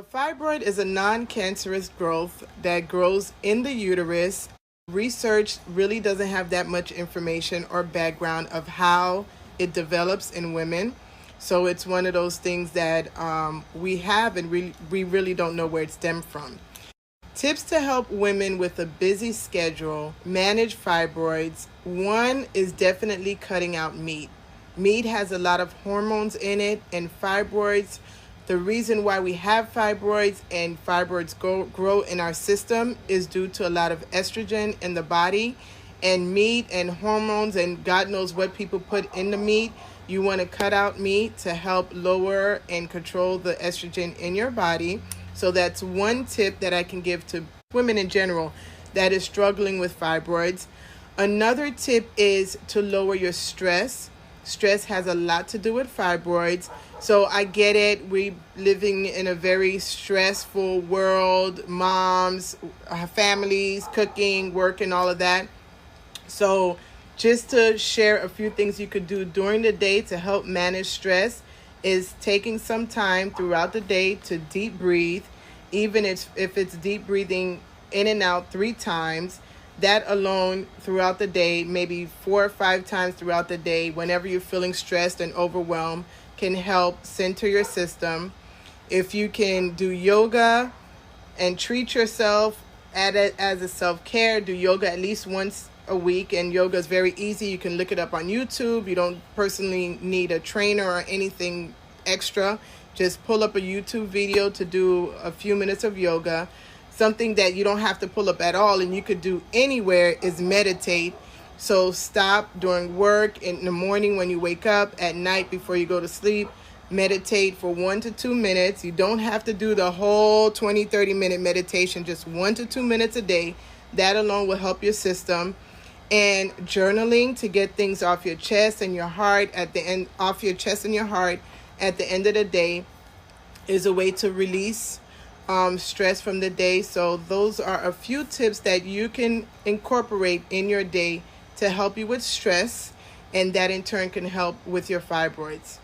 A fibroid is a non-cancerous growth that grows in the uterus. Research really doesn't have that much information or background of how it develops in women. So it's one of those things that we have and we really don't know where it stemmed from. Tips to help women with a busy schedule manage fibroids. One is definitely cutting out meat. Meat has a lot of hormones in it, and fibroids, the reason why we have fibroids and fibroids grow in our system is due to a lot of estrogen in the body, and meat and hormones and God knows what people put in the meat. You want to cut out meat to help lower and control the estrogen in your body. So that's one tip that I can give to women in general that is struggling with fibroids. Another tip is to lower your stress. Stress has a lot to do with fibroids. So I get it. We're living in a very stressful world. Moms, families, cooking, work, and all of that. So just to share a few things you could do during the day to help manage stress is taking some time throughout the day to deep breathe. Even if it's deep breathing in and out 3 times. That alone throughout the day, maybe 4 or 5 times throughout the day, whenever you're feeling stressed and overwhelmed, can help center your system. If you can do yoga and treat yourself at it as a self-care, do yoga at least once a week. And yoga is very easy. You can look it up on YouTube. You don't personally need a trainer or anything extra. Just pull up a YouTube video to do a few minutes of yoga. Something that you don't have to pull up at all and you could do anywhere is meditate. So stop during work, in the morning when you wake up, at night before you go to sleep. Meditate for 1 to 2 minutes. You don't have to do the whole 20-30 minute meditation, just 1 to 2 minutes a day. That alone will help your system. And journaling to get things off your chest and your heart at the end, off your chest and your heart at the end of the day is a way to release stress from the day. So those are a few tips that you can incorporate in your day to help you with stress, and that in turn can help with your fibroids.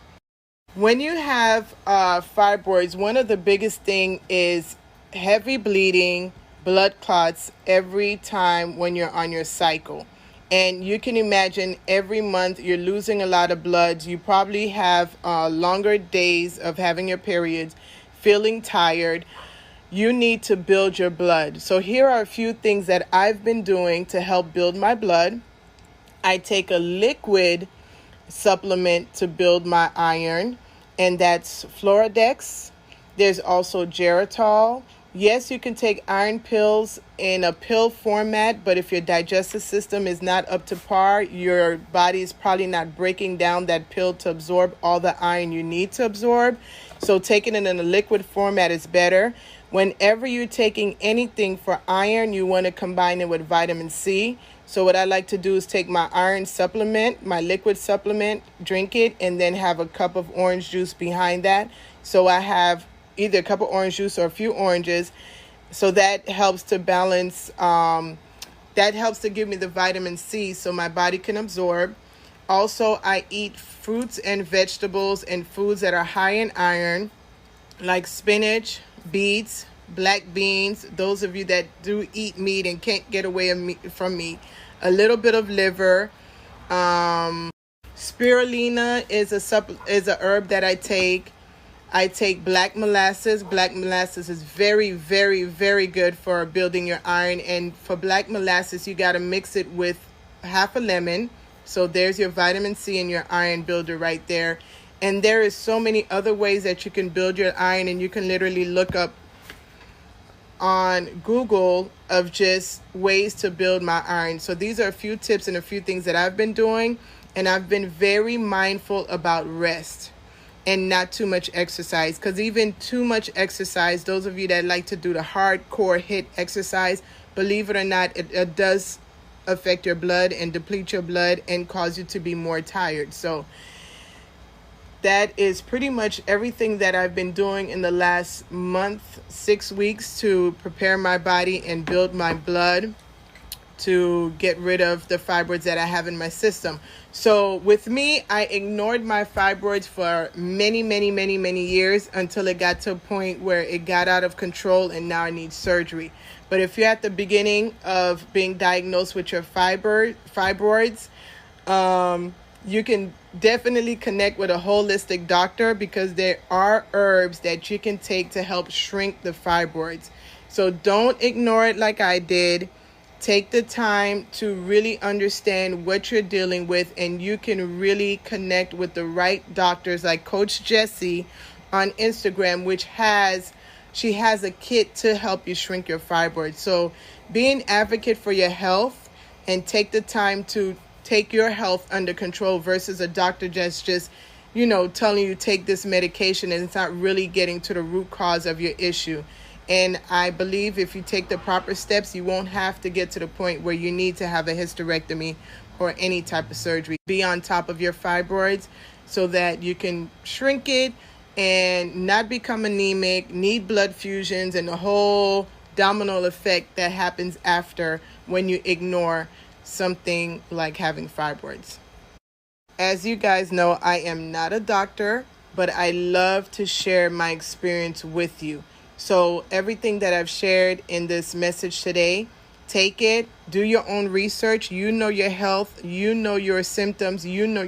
When you have fibroids, one of the biggest thing is heavy bleeding, blood clots every time when you're on your cycle. And you can imagine every month you're losing a lot of blood. You probably have longer days of having your periods, feeling tired. You need to build your blood. So here are a few things that I've been doing to help build my blood. I take a liquid supplement to build my iron, and that's Floradex. There's also Geritol. Yes, you can take iron pills in a pill format, but if your digestive system is not up to par, your body is probably not breaking down that pill to absorb all the iron you need to absorb. So taking it in a liquid format is better. Whenever you're taking anything for iron, you want to combine it with vitamin C. So what I like to do is take my iron supplement, my liquid supplement, drink it, and then have a cup of orange juice behind that. So I have either a cup of orange juice or a few oranges. So that helps to balance, that helps to give me the vitamin C so my body can absorb. Also, I eat fruits and vegetables and foods that are high in iron, like spinach, beets, black beans. Those of you that do eat meat and can't get away from meat, a little bit of liver. Spirulina is a herb that I take. I take black molasses. Black molasses is very, very, very good for building your iron. And for black molasses, you got to mix it with half a lemon. So there's your vitamin C and your iron builder right there. And there is so many other ways that you can build your iron, and you can literally look up on Google of just ways to build my iron. So these are a few tips and a few things that I've been doing, and I've been very mindful about rest and not too much exercise, because even too much exercise, those of you that like to do the hardcore HIIT exercise, believe it or not, it does affect your blood and deplete your blood and cause you to be more tired. So that is pretty much everything that I've been doing in the last month, 6 weeks to prepare my body and build my blood. to get rid of the fibroids that I have in my system. So with me, I ignored my fibroids for many, many, many, many years until it got to a point where it got out of control and now I need surgery. But if you're at the beginning of being diagnosed with your fibroids, you can definitely connect with a holistic doctor because there are herbs that you can take to help shrink the fibroids. So don't ignore it like I did. Take the time to really understand what you're dealing with, and you can really connect with the right doctors like Coach Jessie on Instagram, she has a kit to help you shrink your fibroids. So be an advocate for your health and take the time to take your health under control versus a doctor just telling you take this medication and it's not really getting to the root cause of your issue. And I believe if you take the proper steps, you won't have to get to the point where you need to have a hysterectomy or any type of surgery. Be on top of your fibroids so that you can shrink it and not become anemic, need blood fusions, and the whole domino effect that happens after when you ignore something like having fibroids. As you guys know, I am not a doctor, but I love to share my experience with you. So everything that I've shared in this message today, take it, do your own research. You know your health, you know your symptoms, you know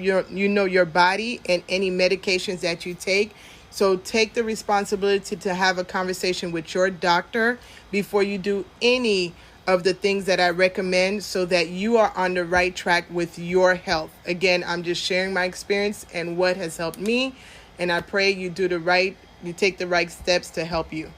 your body and any medications that you take. So take the responsibility to have a conversation with your doctor before you do any of the things that I recommend so that you are on the right track with your health. Again, I'm just sharing my experience and what has helped me, and I pray you take the right steps to help you.